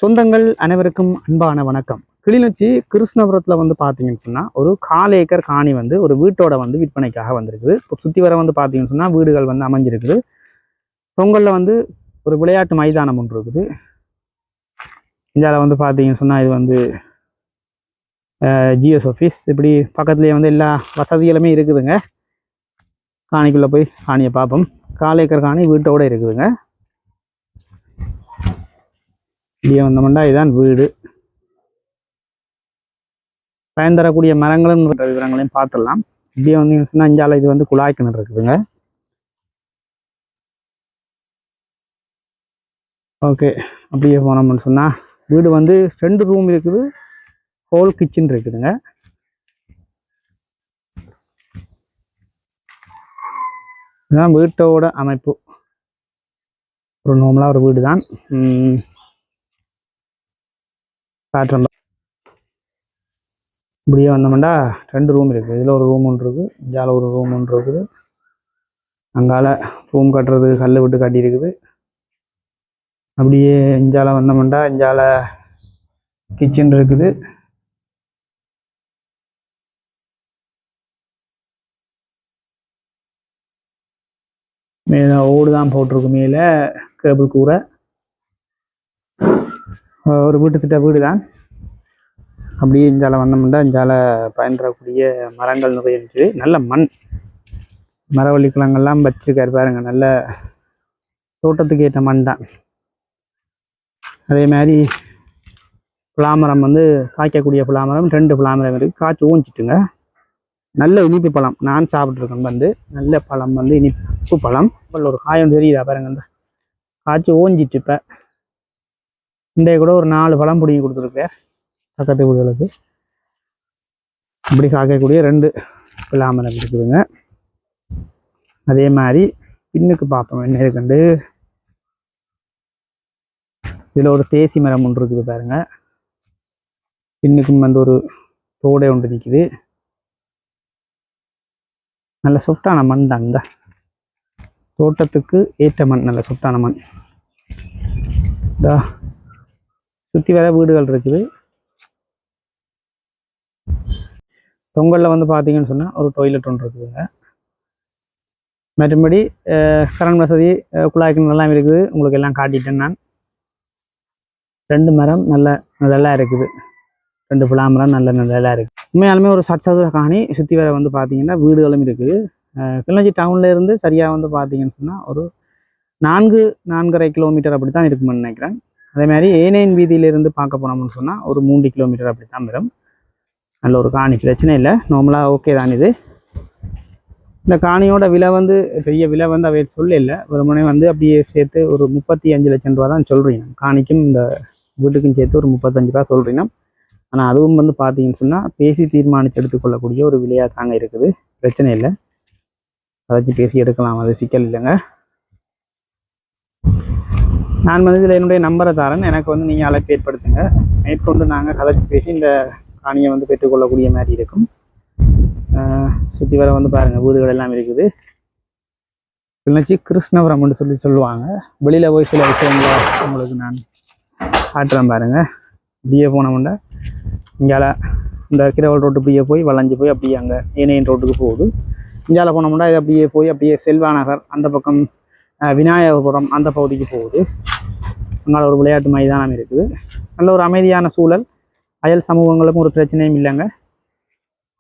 சொந்தங்கள் அனைவருக்கும் அன்பான வணக்கம். கிளிநொச்சி கிருஷ்ணபுரத்தில் வந்து பார்த்தீங்கன்னு சொன்னால் ஒரு 1/4 ஏக்கர் காணி வந்து ஒரு வீட்டோட வந்து விற்பனைக்காக வந்திருக்குது. இப்போ சுற்றி வர வந்து பார்த்தீங்கன்னு சொன்னால் வீடுகள் வந்து அமைஞ்சிருக்குது. பொங்கலில் வந்து ஒரு விளையாட்டு மைதானம் ஒன்று இருக்குது. இந்தியாவில் வந்து பார்த்தீங்கன்னு சொன்னால் இது வந்து ஜிஎஸ் ஆஃபீஸ், இப்படி பக்கத்துலேயே வந்து எல்லா வசதிகளுமே இருக்குதுங்க. காணிக்குள்ளே போய் காணியை பார்ப்போம். 1/4 ஏக்கர் காணி வீட்டோடு இருக்குதுங்க. இப்படியே வந்தோம்னா இதுதான் வீடு. பயன் தரக்கூடிய மரங்களும் விவரங்களையும் பார்த்துடலாம். இப்படியே வந்து சொன்னால் இஞ்சால இது வந்து குழாய் கிணறு இருக்குதுங்க. ஓகே, அப்படியே போனோம்னு சொன்னால் வீடு வந்து 2 ரூம் இருக்குது, ஹோல் கிச்சன் இருக்குதுங்க. இதுதான் வீட்டோட அமைப்பு. ஒரு நார்மலாக ஒரு வீடு தான். காட்டுறோம். இப்படியே வந்தோம்னா 2 ரூம் இருக்குது. இதில் ஒரு ரூம் ஒன்று இருக்குது, இஞ்சால ஒரு ரூம் ஒன்று இருக்குது. அங்கால ரூம் கட்டுறது கல் விட்டு கட்டியிருக்குது. அப்படியே இஞ்சால வந்தோம்னா இஞ்சால கிச்சன் இருக்குது. மேலே ஓடு தான் போட்டிருக்கு. மேலே கேபிள் கூரை. ஒரு வீட்டுத்திட்ட வீடு தான். அப்படியே இஞ்சால வந்தோம்னா இஞ்சால பயன்படக்கூடிய மரங்கள் நிறைய இருந்துச்சு. நல்ல மண், மரவள்ளி குளங்கள்லாம் வச்சிருக்காரு பாருங்க. நல்ல தோட்டத்துக்கு ஏற்ற மண் தான். அதே மாதிரி புலாமரம் வந்து காய்க்கக்கூடிய புலாமரம் 2 புலாமரம் இருக்குது. காய்ச்சி ஊஞ்சிட்டுங்க. நல்ல இனிப்பு பழம் நான் சாப்பிட்ருக்கேன். வந்து நல்ல பழம் வந்து இனிப்பு பழம். ஒரு காயம் தெரியுதா பாருங்க. இந்த காய்ச்சி ஊஞ்சிட்டு இப்போ இன்றைய கூட ஒரு 4 பழம் பிடிங்கி கொடுத்துருக்கேன் பக்கத்து வீடுகளுக்கு. இப்படி காய்க்கக்கூடிய 2 புலாமரம் இருக்குதுங்க. அதே மாதிரி பின்னுக்கு பார்ப்போம் என்ன இருக்குண்டு. இதில் ஒரு தேசி மரம் ஒன்று இருக்குது பாருங்க. பின்னுக்கும் வந்து ஒரு தோடை ஒன்று நிற்குது. நல்ல சொட்டான மண் தான். இந்த தோட்டத்துக்கு ஏற்ற மண், நல்ல சொட்டான மண். சுற்றி வர வீடுகள் இருக்குது. பொங்கலில் வந்து பார்த்தீங்கன்னு சொன்னால் ஒரு டாய்லெட் ஒன்று இருக்குதுங்க. மற்றபடி கரண்ட் வசதி, குழாய் கிணறுலாம் இருக்குது. உங்களுக்கு எல்லாம் காட்டிட்டேன் நான். 2 மரம் நல்லா இருக்குது. 2 புலாமரம் நல்லா இருக்குது. உண்மையாலுமே ஒரு சச்சதுர காணி. சுற்றி வர வந்து பார்த்தீங்கன்னா வீடுகளும் இருக்குது. கிளிநொச்சி டவுனில் இருந்து சரியாக வந்து பார்த்தீங்கன்னு சொன்னால் ஒரு 4-4.5 கிலோமீட்டர் அப்படி தான் இருக்குமென்னு நினைக்கிறேன். அதே மாதிரி ஏனையின் வீதியிலிருந்து பார்க்க போனோம்னு சொன்னால் ஒரு 3 கிலோமீட்டர் அப்படி தான் வரும். நல்ல ஒரு காணி, பிரச்சனை இல்லை, நார்மலாக ஓகே தான். இது இந்த காணியோட விலை வந்து பெரிய விலை வந்து அவை சொல்லலை. ஒரு முனை வந்து அப்படியே சேர்த்து ஒரு 35 லட்சம் ரூபா தான் சொல்கிறீங்க. காணிக்கும் இந்த வீட்டுக்கும் சேர்த்து ஒரு 35 ரூபா சொல்கிறீங்க. ஆனால் அதுவும் வந்து பார்த்தீங்கன்னு சொன்னால் பேசி தீர்மானித்து எடுத்துக்கொள்ளக்கூடிய ஒரு விலையாக தாங்க இருக்குது. பிரச்சனை இல்லை, அதாச்சும் பேசி எடுக்கலாம், அது சிக்கல் இல்லைங்க. நான் வந்து இதில் என்னுடைய நம்பரை தரேன். எனக்கு வந்து நீங்கள் அழைப்பு ஏற்படுத்துங்க. மேற்கொண்டு நாங்கள் கதைச்சி பேசி இந்த காணியை வந்து பெற்றுக்கொள்ளக்கூடிய மாதிரி இருக்கும். சுற்றி வர வந்து பாருங்கள் வீடுகள் எல்லாம் இருக்குது. கிளிநொச்சி கிருஷ்ணபுரம்னு சொல்லுவாங்க. வெளியில் போய் சில விஷயங்களை உங்களுக்கு நான் காட்டுறேன் பாருங்கள். இப்படியே போனோம்னா இங்கால இந்த கிரவல் ரோட்டு இப்படியே போய் வளைஞ்சு போய் அப்படியே அங்கே ஏனையன் ரோட்டுக்கு போகுது. இங்கால போனோம்னா இது அப்படியே போய் அப்படியே செல்வா நகர் அந்த பக்கம் விநாயகபுரம் அந்த பகுதிக்கு போகுது. அங்கே ஒரு விளையாட்டு மைதானம் இருக்குது. நல்ல ஒரு அமைதியான சூழல். அயல் சமூகங்களுக்கும் ஒரு பிரச்சனையும் இல்லைங்க.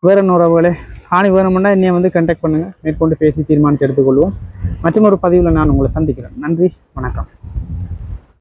வேறு உறவுகளே, காணி வேணும்னா என்னையை வந்து கண்டெக்ட் பண்ணுங்கள். மேற்கொண்டு பேசி தீர்மானித்து எடுத்துக்கொள்வோம். மற்றும் ஒரு பதிவில் நான் உங்களை சந்திக்கிறேன். நன்றி, வணக்கம்.